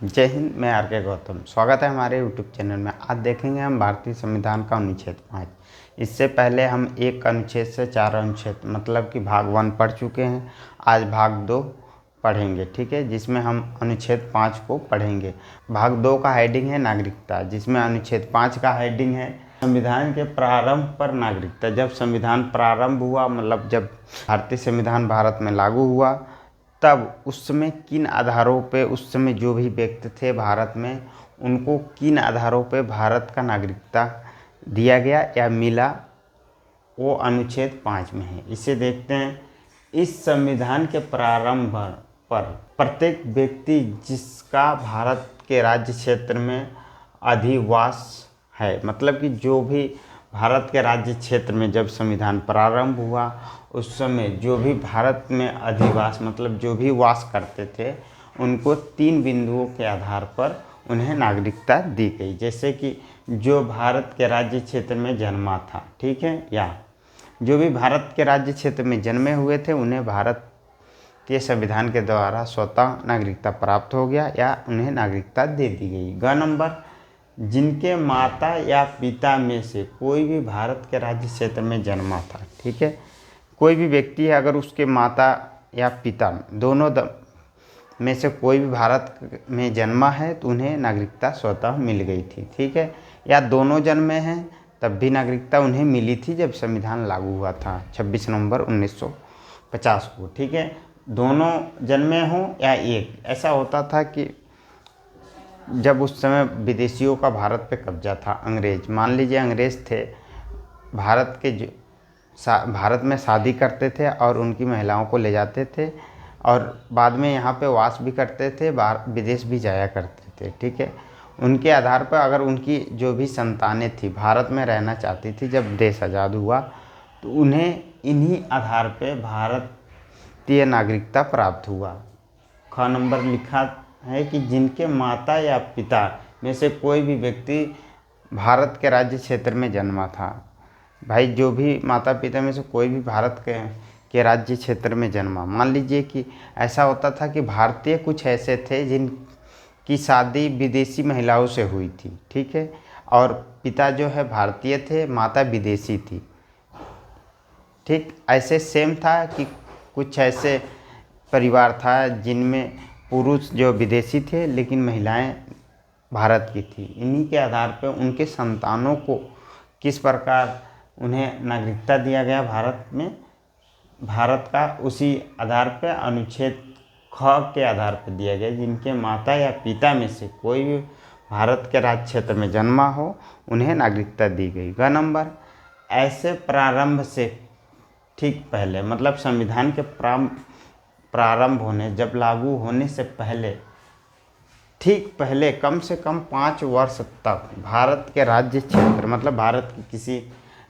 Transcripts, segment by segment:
जय हिंद। मैं आर के गौतम, स्वागत है हमारे यूट्यूब चैनल में। आज देखेंगे हम भारतीय संविधान का अनुच्छेद 5। इससे पहले हम एक अनुच्छेद से 4 अनुच्छेद मतलब कि भाग 1 पढ़ चुके हैं। आज भाग 2 पढ़ेंगे, ठीक है, जिसमें हम अनुच्छेद 5 को पढ़ेंगे। भाग 2 का हेडिंग है नागरिकता, जिसमें अनुच्छेद 5 का हेडिंग है संविधान के प्रारंभ पर नागरिकता। जब संविधान प्रारंभ हुआ, मतलब जब भारतीय संविधान भारत में लागू हुआ, तब उस समय किन आधारों पे उस समय जो भी व्यक्ति थे भारत में, उनको किन आधारों पे भारत का नागरिकता दिया गया या मिला, वो अनुच्छेद 5 में है। इसे देखते हैं। इस संविधान के प्रारंभ पर प्रत्येक व्यक्ति जिसका भारत के राज्य क्षेत्र में अधिवास है, मतलब कि जो भी भारत के राज्य क्षेत्र में जब संविधान प्रारंभ हुआ, उस समय जो भी भारत में अधिवास मतलब जो भी वास करते थे, उनको 3 बिंदुओं के आधार पर उन्हें नागरिकता दी गई। जैसे कि जो भारत के राज्य क्षेत्र में जन्मा था, ठीक है, या जो भी भारत के राज्य क्षेत्र में जन्मे हुए थे, उन्हें भारत के संविधान के द्वारा स्वतः नागरिकता प्राप्त हो गया या उन्हें नागरिकता दे दी गई। ग नंबर, जिनके माता या पिता में से कोई भी भारत के राज्य क्षेत्र में जन्मा था, ठीक है, कोई भी व्यक्ति है, अगर उसके माता या पिता दोनों में से कोई भी भारत में जन्मा है तो उन्हें नागरिकता स्वतः मिल गई थी, ठीक है, या दोनों जन्मे हैं तब भी नागरिकता उन्हें मिली थी जब संविधान लागू हुआ था 26 नवंबर 1950 को, ठीक है। दोनों जन्मे हों या एक, ऐसा होता था कि जब उस समय विदेशियों का भारत पे कब्जा था, अंग्रेज, मान लीजिए अंग्रेज थे, भारत के भारत में शादी करते थे और उनकी महिलाओं को ले जाते थे और बाद में यहाँ पे वास भी करते थे, विदेश भी जाया करते थे, ठीक है। उनके आधार पर अगर उनकी जो भी संतानें थी भारत में रहना चाहती थी, जब देश आज़ाद हुआ तो उन्हें इन्हीं आधार पे भारतीय नागरिकता प्राप्त हुआ। ख नंबर लिखा है कि जिनके माता या पिता में से कोई भी व्यक्ति भारत के राज्य क्षेत्र में जन्मा था। भाई, जो भी माता पिता में से कोई भी भारत के राज्य क्षेत्र में जन्मा, मान लीजिए कि ऐसा होता था कि भारतीय कुछ ऐसे थे जिनकी शादी विदेशी महिलाओं से हुई थी, ठीक है, और पिता जो है भारतीय थे, माता विदेशी थी, ठीक। ऐसे सेम था कि कुछ ऐसे परिवार था जिनमें पुरुष जो विदेशी थे लेकिन महिलाएं भारत की थी। इन्हीं के आधार पर उनके संतानों को किस प्रकार उन्हें नागरिकता दिया गया भारत में, भारत का उसी आधार पर अनुच्छेद ख के आधार पर दिया गया। जिनके माता या पिता में से कोई भी भारत के राज्य क्षेत्र में जन्मा हो, उन्हें नागरिकता दी गई। ग नंबर, ऐसे प्रारंभ से ठीक पहले, मतलब संविधान के प्रारंभ होने, जब लागू होने से पहले, ठीक पहले कम से कम 5 वर्ष तक भारत के राज्य क्षेत्र मतलब भारत के किसी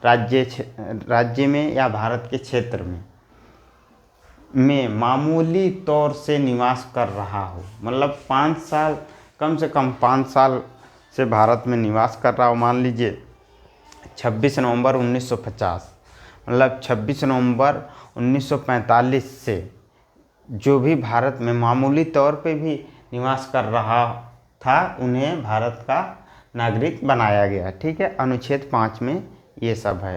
राज्य में या भारत के क्षेत्र में मामूली तौर से निवास कर रहा हो, मतलब 5 साल, कम से कम 5 साल से भारत में निवास कर रहा हो। मान लीजिए 26 नवंबर 1950, मतलब 26 नवंबर 1945 से जो भी भारत में मामूली तौर पे भी निवास कर रहा था, उन्हें भारत का नागरिक बनाया गया, ठीक है। अनुच्छेद 5 में ये सब है।